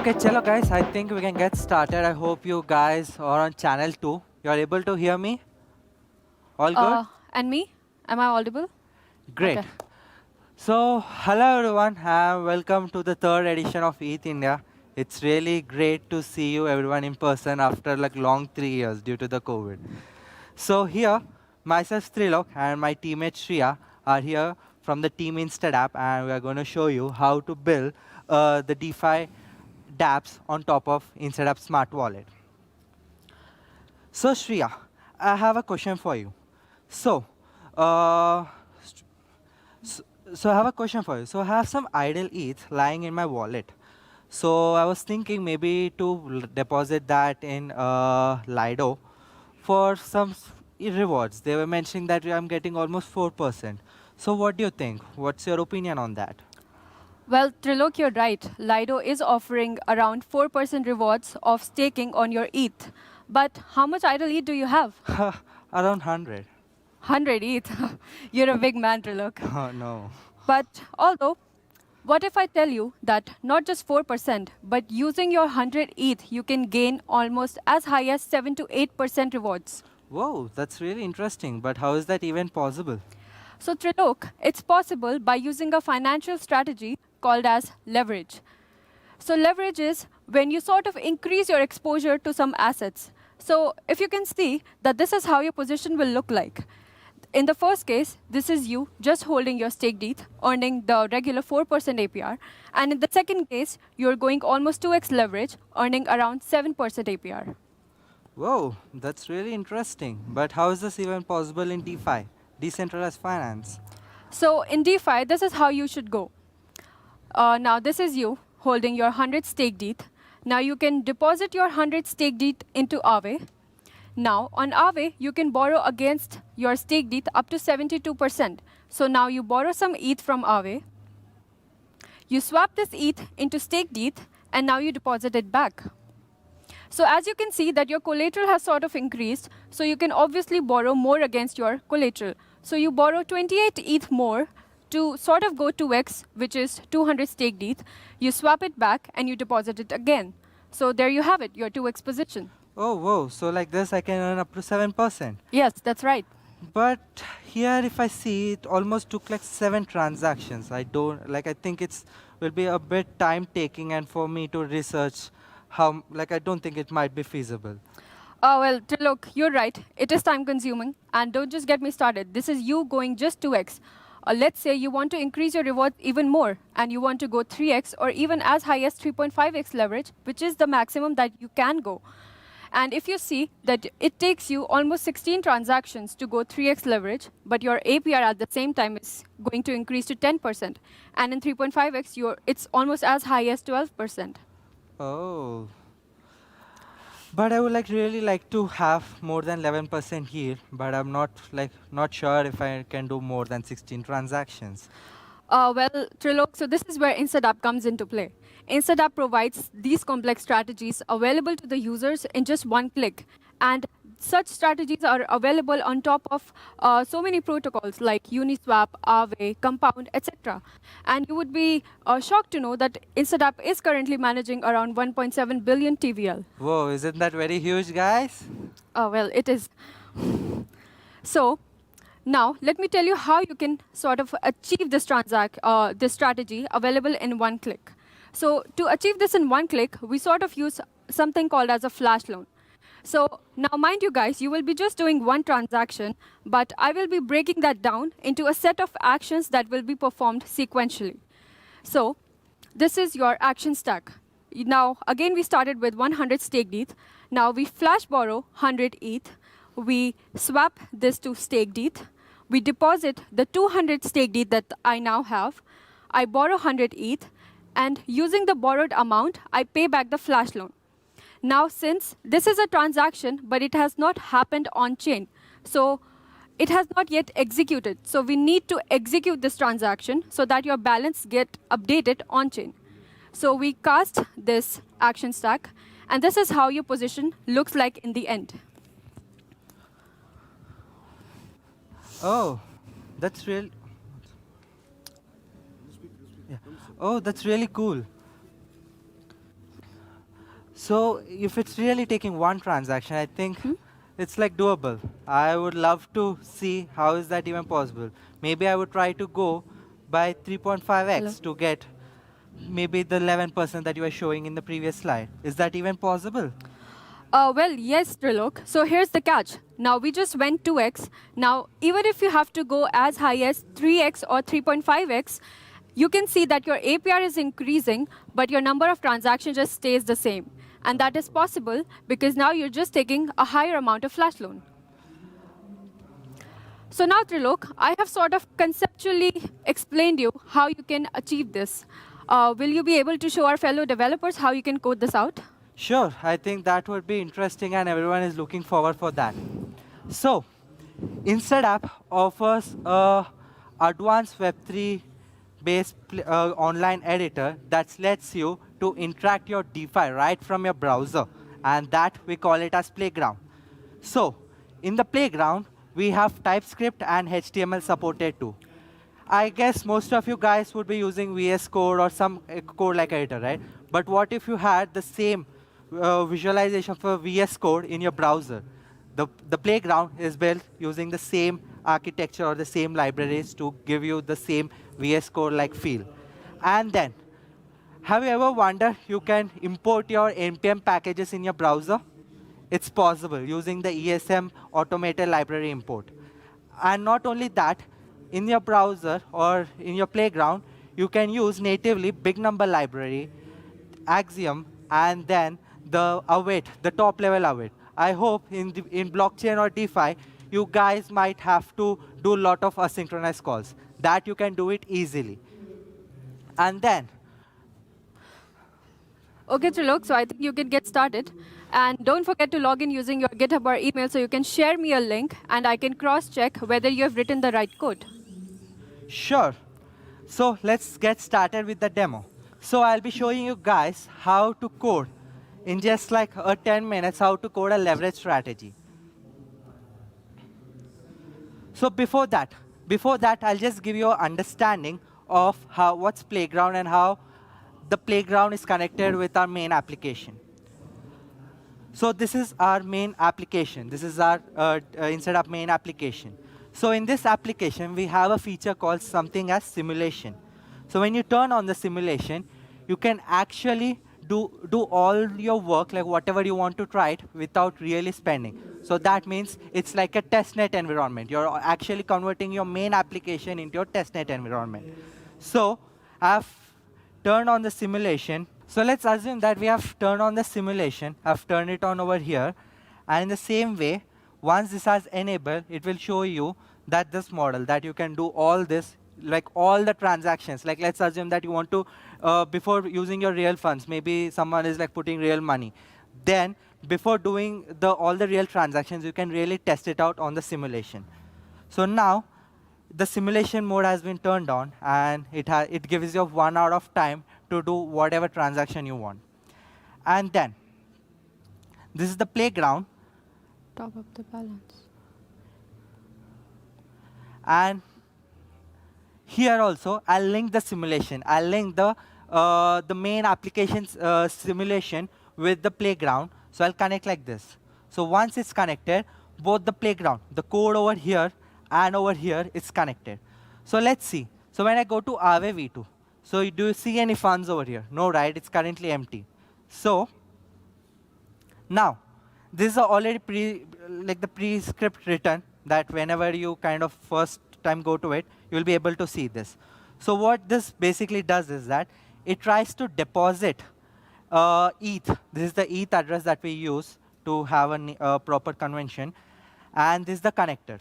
Okay, chalo guys, I think we can get started. I hope you guys are on channel 2. You are able to hear me? All good? And me? Am I audible? Great. Okay. So, hello everyone and welcome to the third edition of ETH India. It's really great to see you everyone in person after like long 3 years due to the COVID. So here, myself Thrilok and my teammate Shriya are here from the team Instadapp and we are going to show you how to build the DeFi dApps on top of Instadapp Smart Wallet. So Shriya, I have a question for you. So, uh, so, so I have a question for you. So I have some idle ETH lying in my wallet. So I was thinking maybe to deposit that in Lido for some rewards. They were mentioning that I'm getting almost 4%. So what do you think? What's your opinion on that? Well, Trilok, you're right. Lido is offering around 4% rewards of staking on your ETH. But how much idle ETH do you have? Around 100. 100 ETH. You're a big man, Trilok. Oh no. But although, what if I tell you that not just 4%, but using your 100 ETH, you can gain almost as high as 7 to 8% rewards? Whoa, that's really interesting. But how is that even possible? So Trilok, it's possible by using a financial strategy called as leverage. So leverage is when you sort of increase your exposure to some assets. So if you can see that this is how your position will look like. In the first case, this is you just holding your staked ETH, earning the regular 4% APR. And in the second case, you're going almost 2x leverage, earning around 7% APR. Whoa, that's really interesting. But how is this even possible in DeFi, decentralized finance? So in DeFi, this is how you should go. Now this is you holding your 100 staked ETH. Now you can deposit your 100 staked ETH into Aave. Now on Aave, you can borrow against your staked ETH up to 72%. So now you borrow some ETH from Aave. You swap this ETH into staked ETH, and now you deposit it back. So as you can see that your collateral has sort of increased, so you can obviously borrow more against your collateral. So you borrow 28 ETH more to sort of go 2x, which is 200 staked ETH. You swap it back and you deposit it again. So there you have it, your 2x position. Oh, whoa. So like this, I can earn up to 7%. Yes, that's right. But here, if I see, it almost took like 7 transactions. I don't, like, I think it's will be a bit time taking and for me to research how, like, I don't think it might be feasible. Well, Trilok, you're right. It is time consuming. And don't just get me started. This is you going just 2x. Let's say you want to increase your reward even more and you want to go 3x or even as high as 3.5x leverage, which is the maximum that you can go. And if you see that it takes you almost 16 transactions to go 3x leverage, but your APR at the same time is going to increase to 10%. And in 3.5x, it's almost as high as 12%. Oh. But I would really like to have more than 11% here, but I'm not sure if I can do more than 16 transactions. Well, Trilok, so this is where Instadapp comes into play. Instadapp provides these complex strategies available to the users in just one click. And such strategies are available on top of so many protocols like Uniswap, Aave, Compound, etc. And you would be shocked to know that Instadapp is currently managing around 1.7 billion TVL. Whoa, isn't that very huge, guys? Well, it is. So now, let me tell you how you can sort of achieve this strategy available in one click. So to achieve this in one click, we sort of use something called as a flash loan. So now, mind you guys, you will be just doing one transaction, but I will be breaking that down into a set of actions that will be performed sequentially. So this is your action stack. Now, again, we started with 100 staked ETH. Now we flash borrow 100 ETH. We swap this to staked ETH. We deposit the 200 staked ETH that I now have. I borrow 100 ETH. And using the borrowed amount, I pay back the flash loan. Now, since this is a transaction, but it has not happened on-chain, so it has not yet executed. So we need to execute this transaction so that your balance get updated on-chain. So we cast this action stack, and this is how your position looks like in the end. Oh, that's real. Yeah. Oh, that's really cool. So if it's really taking one transaction, I think it's like doable. I would love to see how is that even possible. Maybe I would try to go by Hello. 3.5x to get maybe the 11% that you were showing in the previous slide. Is that even possible? Well, yes, Trilok. So here's the catch. Now we just went 2x. Now, even if you have to go as high as 3x or 3.5x, you can see that your APR is increasing, but your number of transactions just stays the same. And that is possible because now you're just taking a higher amount of flash loan. So now, Trilok, I have sort of conceptually explained you how you can achieve this. Will you be able to show our fellow developers how you can code this out? Sure, I think that would be interesting and everyone is looking forward for that. So, Instadapp offers a advanced Web3 based online editor that lets you to interact your DeFi right from your browser, and that we call it as Playground. So, in the Playground, we have TypeScript and HTML supported too. I guess most of you guys would be using VS Code or some code like editor, right? But what if you had the same visualization for VS Code in your browser? The Playground is built using the same architecture or the same libraries to give you the same VS Code like feel. And then, have you ever wondered you can import your NPM packages in your browser? It's possible using the ESM automated library import. And not only that, in your browser or in your Playground, you can use natively big number library, Axiom, and then the await, the top level await. I hope in blockchain or DeFi, you guys might have to do a lot of asynchronous calls. That you can do it easily. And then, Okay, Trilok, so I think you can get started. And don't forget to log in using your GitHub or email so you can share me a link and I can cross-check whether you have written the right code. sure. So let's get started with the demo. So I'll be showing you guys how to code in just like 10 minutes, how to code a leverage strategy. So before that, I'll just give you an understanding of what's Playground and how the Playground is connected with our main application. So this is our main application. This is our Instadapp main application. So in this application, we have a feature called something as simulation. So when you turn on the simulation, you can actually do all your work, like whatever you want to try it, without really spending. So that means it's like a testnet environment. You're actually converting your main application into your testnet environment. So I've turned on the simulation. So let's assume that we have turned on the simulation. I've turned it on over here. And in the same way, once this has enabled, it will show you that this model, that you can do all this, like all the transactions. Like let's assume that you want to, before using your real funds, maybe someone is like putting real money. Then before doing all the real transactions, you can really test it out on the simulation. So now, the simulation mode has been turned on, and it gives you 1 hour of time to do whatever transaction you want. And then, this is the Playground. Top up the balance. And here also, I'll link the simulation. I'll link the main application's simulation with the Playground. So I'll connect like this. So once it's connected, both the Playground, the code over here and over here is connected. So let's see. So when I go to Aave V2, so do you see any funds over here? No, right? It's currently empty. So now, this is already like the pre-script written that whenever you kind of first time go to it, you will be able to see this. So what this basically does is that it tries to deposit ETH. This is the ETH address that we use to have a proper convention. And this is the connector.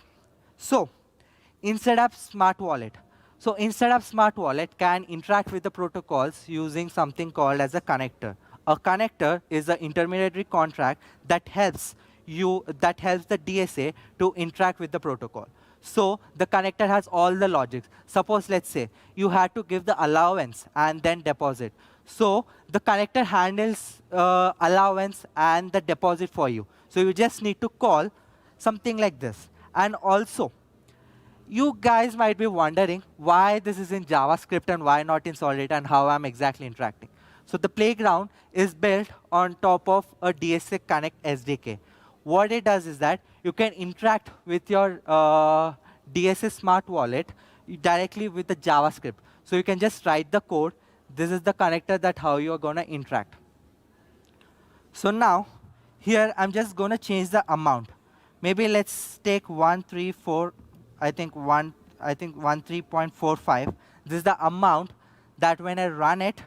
So Instadapp Smart Wallet. So Instadapp Smart Wallet can interact with the protocols using something called as a connector. A connector is an intermediary contract that helps the DSA to interact with the protocol. So the connector has all the logics. Suppose, let's say, you had to give the allowance and then deposit. So the connector handles allowance and the deposit for you. So you just need to call something like this. And also, you guys might be wondering why this is in JavaScript and why not in Solid and how I'm exactly interacting. So the playground is built on top of a DSA Connect SDK. What it does is that you can interact with your DSA smart wallet directly with the JavaScript. So you can just write the code. This is the connector that how you're going to interact. So now, here I'm just going to change the amount. Maybe let's take 134, I think 13.45. This is the amount that when I run it,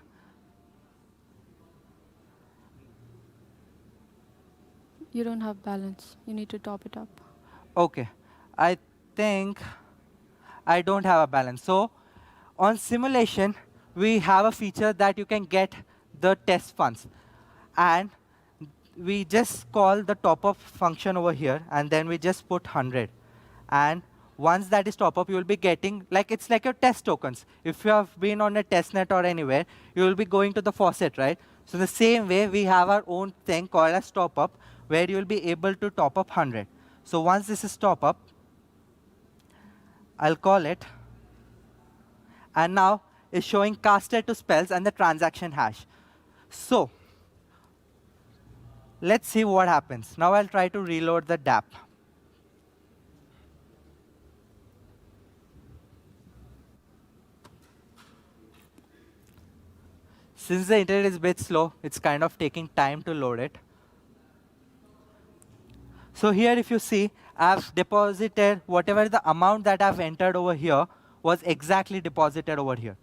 You don't have balance. You need to top it up. okay, I think I don't have a balance. So on simulation, we have a feature that you can get the test funds. And we just call the top up function over here, and then we just put 100. And once that is top up, you will be getting, like it's like your test tokens. If you have been on a testnet or anywhere, you will be going to the faucet, right? So the same way, we have our own thing called as top up, where you will be able to top up 100. So once this is top up, I'll call it. And now it's showing casted to spells and the transaction hash. So let's see what happens. Now I'll try to reload the dApp. Since the internet is a bit slow, it's kind of taking time to load it. So here, if you see, I've deposited whatever the amount that I've entered over here was exactly deposited over here.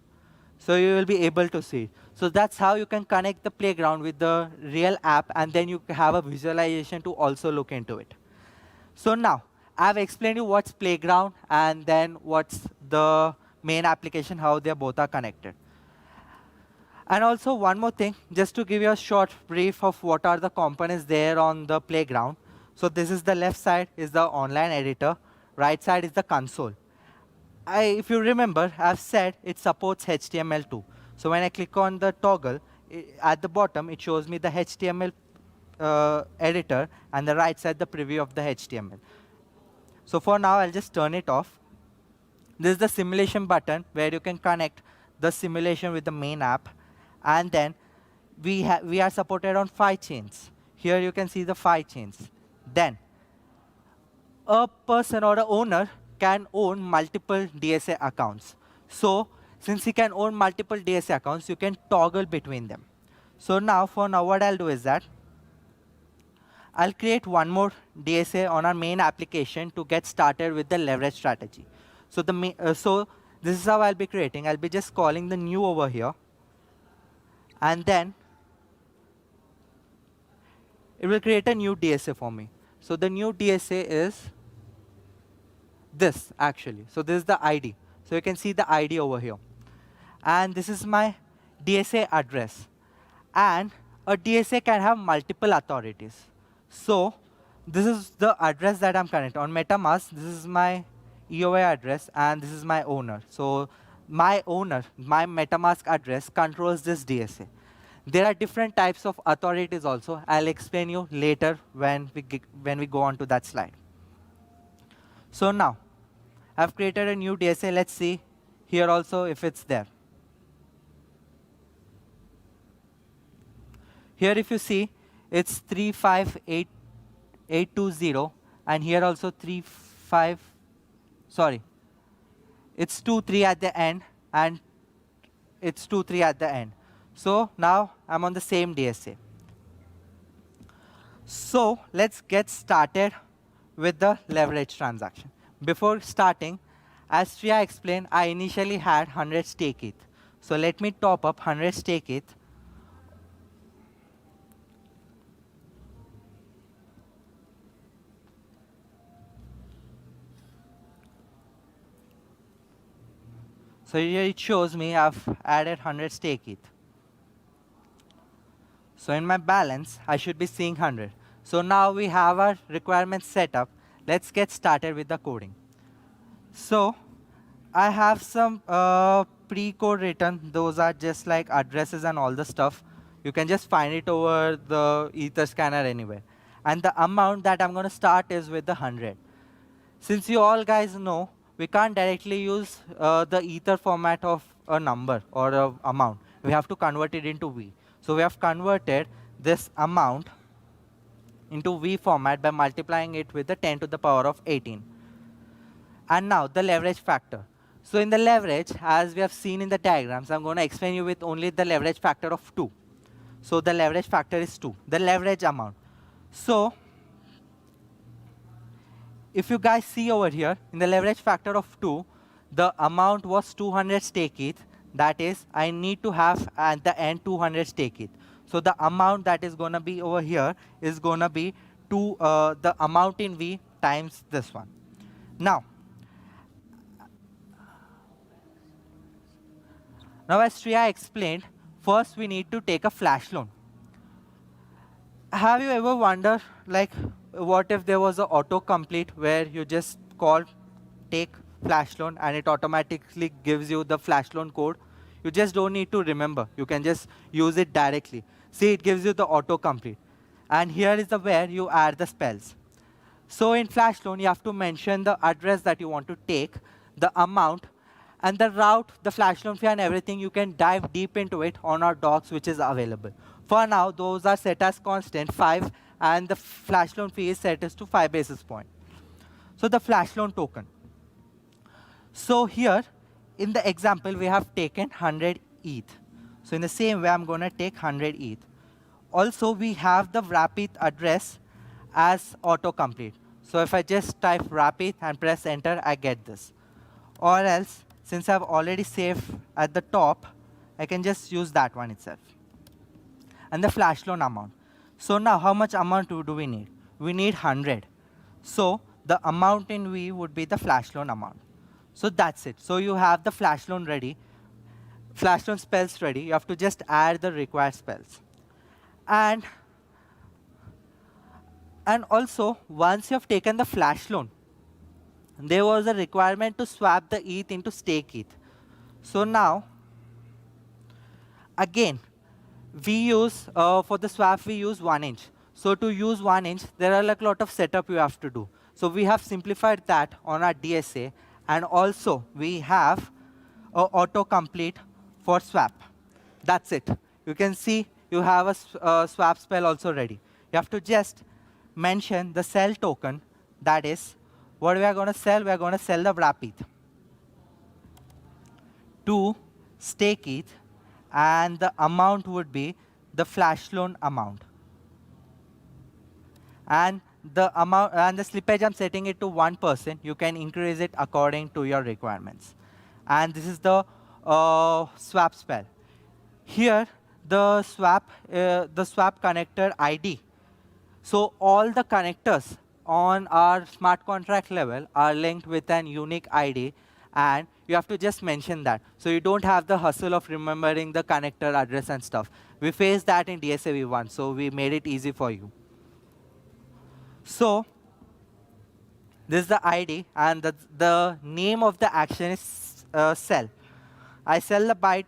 So you will be able to see. So that's how you can connect the playground with the real app, and then you have a visualization to also look into it. So now, I've explained you what's playground and then what's the main application, how they both are connected. And also one more thing, just to give you a short brief of what are the components there on the playground. So this is the left side is the online editor, right side is the console. If you remember, I've said it supports HTML2. So when I click on the toggle, at the bottom, it shows me the HTML editor, and the right side, the preview of the HTML. So for now, I'll just turn it off. This is the simulation button where you can connect the simulation with the main app. And then we are supported on 5 chains. Here you can see the 5 chains. Then a person or an owner can own multiple DSA accounts. So since he can own multiple DSA accounts, you can toggle between them. So now, for now, what I'll do is that I'll create one more DSA on our main application to get started with the leverage strategy. So so this is how I'll be creating. I'll be just calling the new over here. And then it will create a new DSA for me. So the new DSA is this, actually. So this is the ID. So you can see the ID over here. And this is my DSA address. And a DSA can have multiple authorities. So this is the address that I'm connected on MetaMask. This is my EOI address, and this is my owner. So my owner, my MetaMask address, controls this DSA. There are different types of authorities also. I'll explain you later when we go on to that slide. So now, I've created a new DSA. Let's see here also if it's there. Here, if you see, it's 358820, and here also 35. Sorry, it's 23 at the end, and it's 23 at the end. So now I'm on the same DSA. So let's get started with the leverage transaction. Before starting, as Shriya explained, I initially had 100 stake ETH. So let me top up 100 stake ETH. So here it shows me I've added 100 stake ETH. So in my balance, I should be seeing 100. So now we have our requirements set up. Let's get started with the coding. So I have some pre-code written. Those are just like addresses and all the stuff. You can just find it over the Ether scanner anywhere. And the amount that I'm going to start is with the 100. Since you all guys know, we can't directly use the Ether format of a number or an amount. We have to convert it into V. So we have converted this amount into V format by multiplying it with the 10 to the power of 18. And now the leverage factor. So in the leverage, as we have seen in the diagrams, I'm going to explain you with only the leverage factor of 2. So the leverage factor is 2, the leverage amount. So if you guys see over here, in the leverage factor of 2, the amount was 200 stake ETH. That is, I need to have at the end 200 stake ETH. So the amount that is going to be over here is going to be the amount in V times this one. Now as Shriya explained, first we need to take a flash loan. Have you ever wondered, like, what if there was an autocomplete where you just call, take flash loan, and it automatically gives you the flash loan code? You just don't need to remember. You can just use it directly. See, it gives you the autocomplete. And here is the where you add the spells. So in flash loan, you have to mention the address that you want to take, the amount, and the route, the flash loan fee, and everything. You can dive deep into it on our docs, which is available. For now, those are set as constant, 5, and the flash loan fee is set as to 5 basis points. So the flash loan token. So here, in the example, we have taken 100 ETH. So in the same way, I'm going to take 100 ETH. Also, we have the wrap ETH address as autocomplete. So if I just type wrap ETH and press enter, I get this. Or else, since I've already saved at the top, I can just use that one itself. And the flash loan amount. So now, how much amount do we need? We need 100. So the amount in V would be the flash loan amount. So that's it. So you have the flash loan ready, flash loan spells ready. You have to just add the required spells. And also, once you have taken the flash loan, there was a requirement to swap the ETH into stake ETH. So now, again, we use, for the swap, we use 1 inch. So to use 1 inch, there are like a lot of setup you have to do. So we have simplified that on our DSA. And also, we have autocomplete for swap. That's it. You can see you have a swap spell also ready. You have to just mention the sell token. That is, what we are going to sell? We are going to sell the wrap ETH to stake ETH, and the amount would be the flash loan amount. And the amount and the slippage, I'm setting it to 1%. You can increase it according to your requirements. And this is the swap spell. Here, the swap connector ID. So all the connectors on our smart contract level are linked with an unique ID, and you have to just mention that. So you don't have the hustle of remembering the connector address and stuff. We faced that in DSA V1, so we made it easy for you. So this is the ID, and the name of the action is sell. I sell the byte,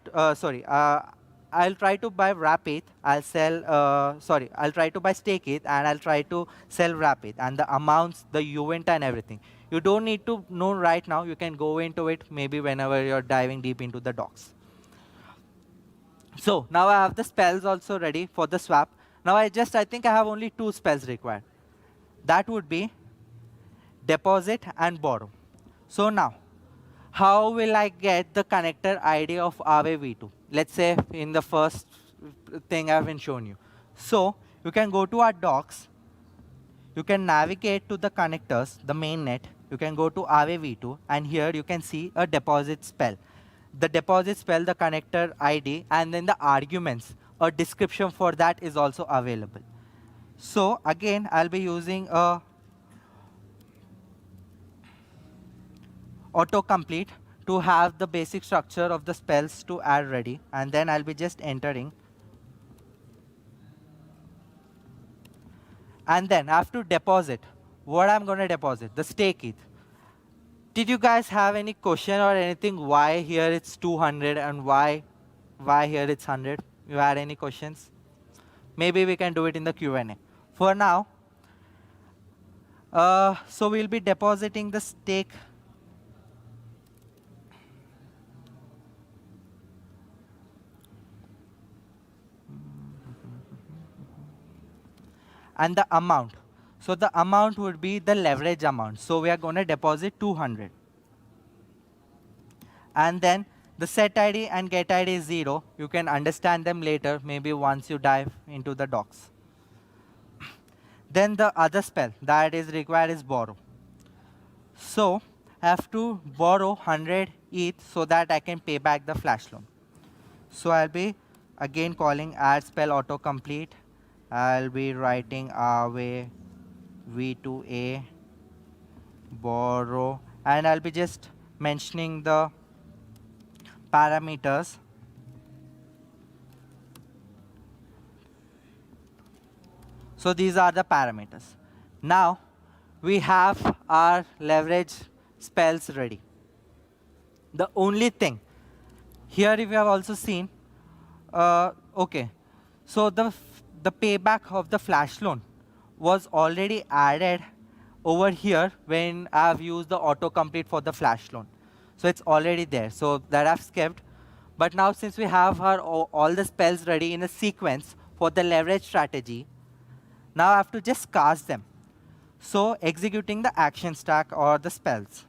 I'll try to buy wrap ETH, I'll try to buy stake ETH, and I'll try to sell wrap ETH, and the amounts, the event, and everything. You don't need to know right now. You can go into it maybe whenever you're diving deep into the docs. So now I have the spells also ready for the swap. Now I think I have only 2 spells required. That would be deposit and borrow. So now, how will I get the connector ID of Aave V2? Let's say in the first thing I've been shown you. So you can go to our docs. You can navigate to the connectors, the mainnet. You can go to Aave V2, and here you can see a deposit spell. The deposit spell, the connector ID, and then the arguments. A description for that is also available. So again, I'll be using a autocomplete to have the basic structure of the spells to add ready, and then I'll be just entering. And then I have to deposit. What I'm going to deposit? The stake ETH. Did you guys have any question or anything why here it's 200 and why here it's 100? You had any questions? Maybe we can do it in the Q&A. For now, so we'll be depositing the stake. and the amount. So the amount would be the leverage amount. So we are going to deposit 200. And then the set ID and get ID is 0. You can understand them later, maybe once you dive into the docs. Then the other spell that is required is borrow. So I have to borrow 100 ETH so that I can pay back the flash loan. So I'll be again calling add spell autocomplete. I'll be writing away V2A borrow, and I'll be just mentioning the parameters. So these are the parameters. Now we have our leverage spells ready. The only thing here, if you have also seen, okay, so the payback of the flash loan was already added over here when I've used the autocomplete for the flash loan. So it's already there. So that I've skipped. But now since we have our all the spells ready in a sequence for the leverage strategy, now I have to just cast them. So executing the action stack or the spells.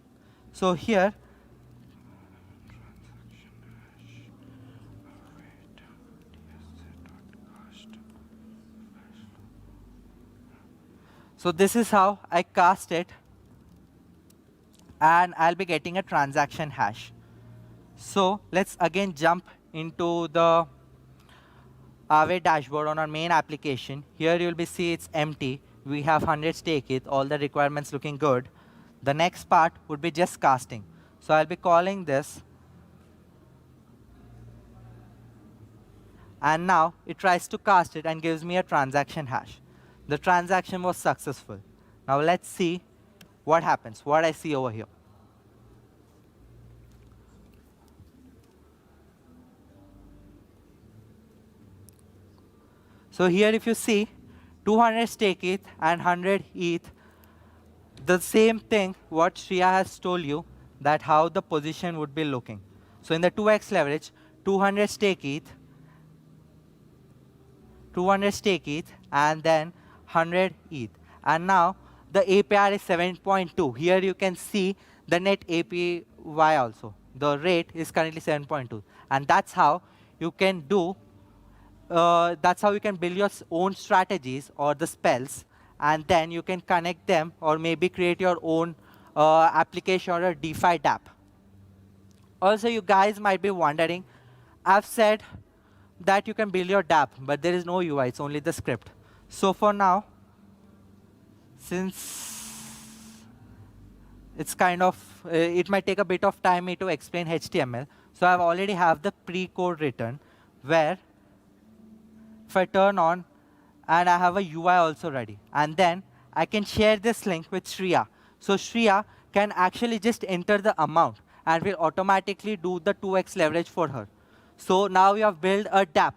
So here, so this is how I cast it, and I'll be getting a transaction hash. So let's again jump into the Aave dashboard on our main application. Here you'll be see it's empty. We have 100 stake it, all the requirements looking good. The next part would be just casting. So I'll be calling this. And now it tries to cast it and gives me a transaction hash. The transaction was successful. Now let's see what happens, what I see over here. So here if you see, 200 stake ETH and 100 ETH, the same thing what Shriya has told you, that how the position would be looking. So in the 2x leverage, 200 stake ETH, 200 stake ETH, and then 100 ETH. And now the APR is 7.2. Here you can see the net APY also. The rate is currently 7.2. And that's how you can do, that's how you can build your own strategies or the spells, and then you can connect them or maybe create your own application or a DeFi dApp. Also, you guys might be wondering, I've said that you can build your dApp, but there is no UI, it's only the script. So for now, since it's kind of, it might take a bit of time me to explain HTML, so I've already have the pre-code written where if I turn on, and I have a UI also ready. And then I can share this link with Shriya. So Shriya can actually just enter the amount and will automatically do the 2x leverage for her. So now we have built a dApp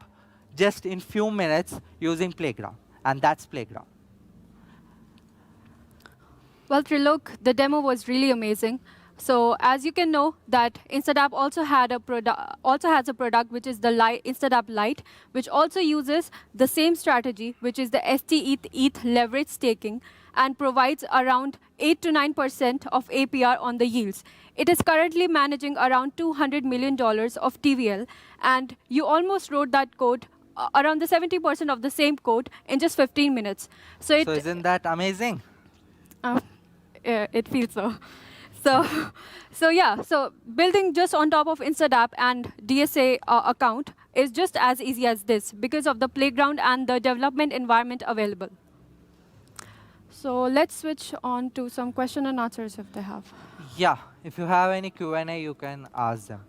just in few minutes using Playground. And that's Playground. Well, Thrilok, the demo was really amazing. So as you can know, that Instadapp also has a product which is the Instadapp Lite, which also uses the same strategy, which is the ST-ETH leverage staking, and provides around 8 to 9% of APR on the yields. It is currently managing around $200 million of TVL, and you almost wrote that code, around the 70% of the same code in just 15 minutes. So isn't that amazing? It feels so. So building just on top of Instadapp and DSA account is just as easy as this because of the Playground and the development environment available. So let's switch on to some question and answers if they have. Yeah, if you have any Q&A, you can ask them.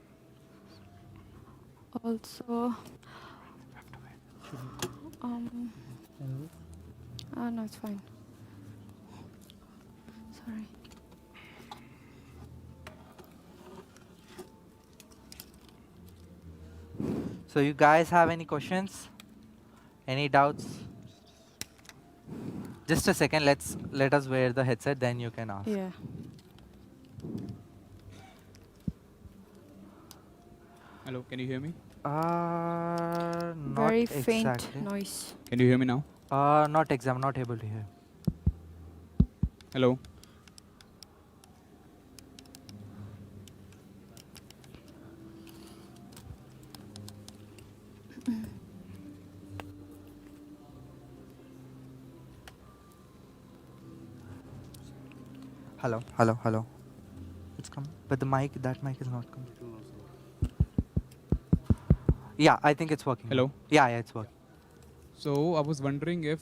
Also, no, it's fine. Sorry. So you guys have any questions? Any doubts? Just a second, let us wear the headset, then you can ask. Yeah. Hello, can you hear me? Not Very exactly. faint noise. Can you hear me now? Not exam, not able to hear. Hello. Hello, hello, hello. It's coming, but the mic, that mic is not coming. Yeah, I think it's working. Hello. Yeah, it's working. So I was wondering if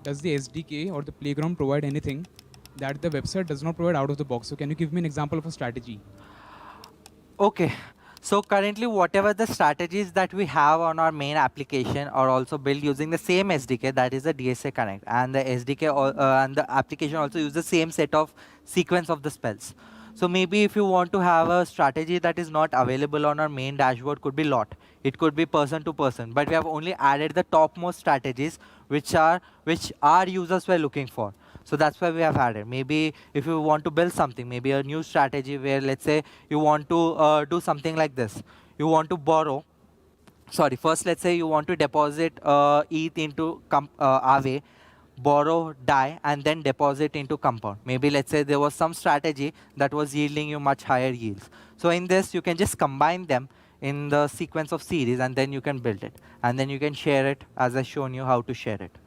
does the SDK or the playground provide anything that the website does not provide out of the box? So can you give me an example of a strategy? Okay. So currently, whatever the strategies that we have on our main application are also built using the same SDK, that is the DSA Connect, and the SDK and the application also use the same set of sequence of the spells. So maybe if you want to have a strategy that is not available on our main dashboard, could be lot. It could be person to person, but we have only added the topmost strategies which our users were looking for. So that's why we have added. Maybe if you want to build something, maybe a new strategy where, let's say, you want to do something like this. You want to borrow. Sorry, first let's say you want to deposit ETH into Aave, borrow, die, and then deposit into compound. Maybe let's say there was some strategy that was yielding you much higher yields. So in this, you can just combine them in the sequence of series, and then you can build it. And then you can share it as I've shown you how to share it.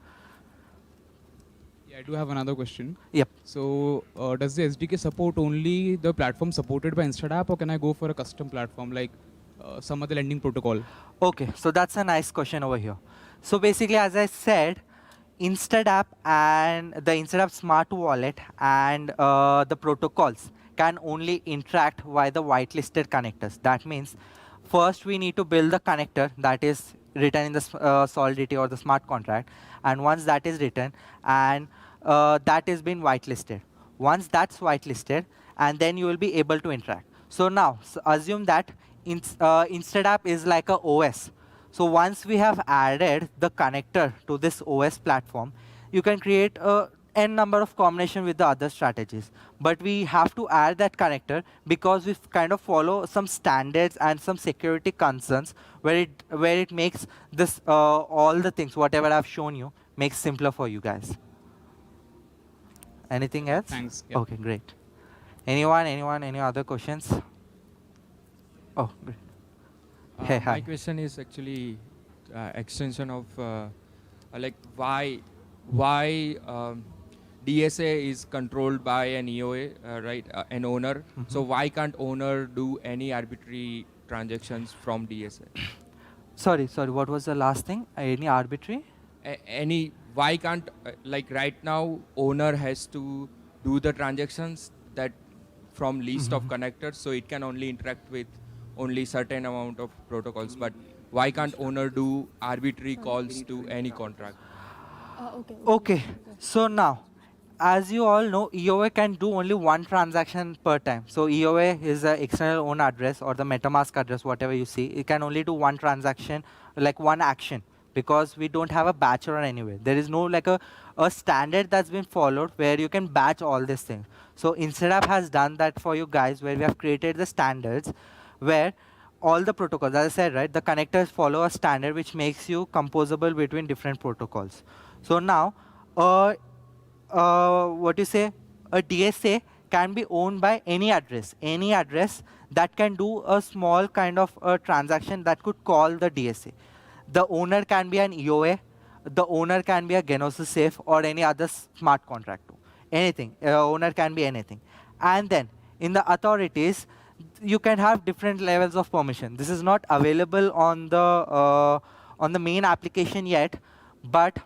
I do have another question. Yep. So does the SDK support only the platform supported by Instadapp, or can I go for a custom platform like some other lending protocol? Okay, so that's a nice question over here. So basically, as I said, Instadapp and the Instadapp smart wallet and the protocols can only interact via the whitelisted connectors. That means first we need to build the connector that is written in the Solidity or the smart contract. And once that is written, and that has been whitelisted. Once that's whitelisted, and then you will be able to interact. So now, assume that Instadapp is like a OS. So once we have added the connector to this OS platform, you can create a n number of combination with the other strategies. But we have to add that connector because we kind of follow some standards and some security concerns where it makes this all the things, whatever I've shown you, makes simpler for you guys. Anything else? Thanks. Yeah. Okay, great. Anyone, any other questions? Oh, great. Hey, hi. My question is actually extension of like why DSA is controlled by an EOA, right? An owner. Mm-hmm. So why can't owner do any arbitrary transactions from DSA? Sorry, what was the last thing? Any arbitrary? Why can't like right now owner has to do the transactions that from list of connectors, so it can only interact with only certain amount of protocols. But why can't owner do arbitrary calls to any contract? Okay, so now, as you all know, EOA can do only one transaction per time. So EOA is the external own address or the MetaMask address, whatever you see. It can only do one transaction, like one action, because we don't have a batch or anywhere. There is no like a standard that's been followed where you can batch all these things. So Instadapp has done that for you guys, where we have created the standards where all the protocols, as I said, right, the connectors follow a standard which makes you composable between different protocols. So now, what you say, a DSA can be owned by any address that can do a small kind of a transaction that could call the DSA. The owner can be an EOA, the owner can be a Genosis safe or any other smart contract too. Anything, owner can be anything. And then in the authorities, you can have different levels of permission. This is not available on the main application yet, but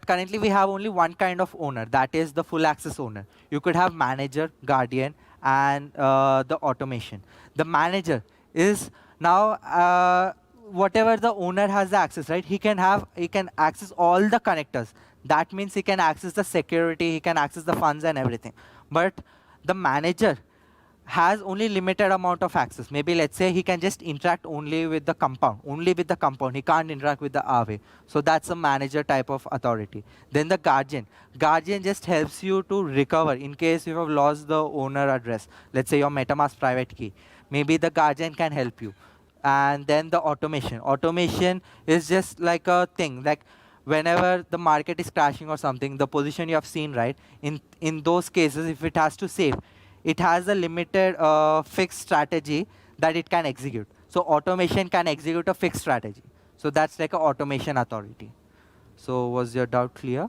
currently we have only one kind of owner, that is the full access owner. You could have manager, guardian, and the automation. The manager is now whatever the owner has the access, right? He can access all the connectors. That means he can access the security, he can access the funds and everything. But the manager has only limited amount of access. Maybe let's say he can just interact only with the compound. He can't interact with the Aave. So that's a manager type of authority. Then the guardian. Guardian just helps you to recover in case you have lost the owner address. Let's say your MetaMask private key. Maybe the guardian can help you. and then the automation. Automation is just like a thing, like whenever the market is crashing or something, the position you have seen, right? In those cases, if it has to save, it has a limited fixed strategy that it can execute. So automation can execute a fixed strategy. So that's like an automation authority. So was your doubt clear?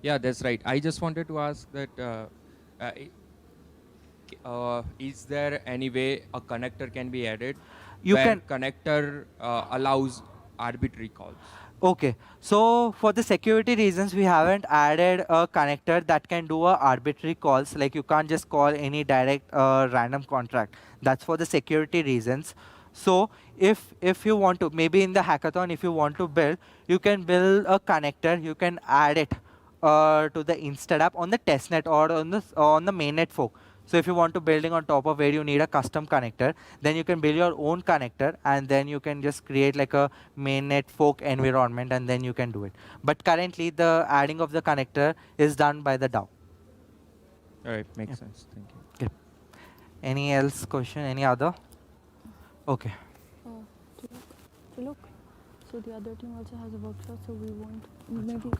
Yeah, that's right. I just wanted to ask that is there any way a connector can be added You where can. connector allows arbitrary calls? Okay, so for the security reasons, we haven't added a connector that can do a arbitrary calls. Like you can't just call any direct random contract. That's for the security reasons. So if you want to, maybe in the hackathon, if you want to build, you can build a connector. You can add it to the Instadapp on the testnet or on the mainnet fork. So if you want to building on top of where you need a custom connector, then you can build your own connector, and then you can just create like a mainnet fork environment, and then you can do it. But currently, the adding of the connector is done by the DAO. All right, makes sense. Thank you. Any else question? Any other? Okay. Thrilok, so the other team also has a workshop, so we won't.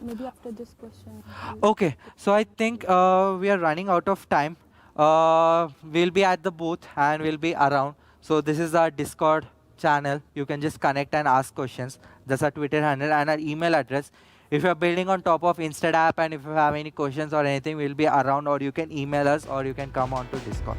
Maybe after this question. Okay. So I think we are running out of time. We'll be at the booth and we'll be around. So this is our Discord channel. You can just connect and ask questions. That's our Twitter handle and our email address. If you're building on top of Instadapp and if you have any questions or anything, we'll be around, or you can email us or you can come on to Discord.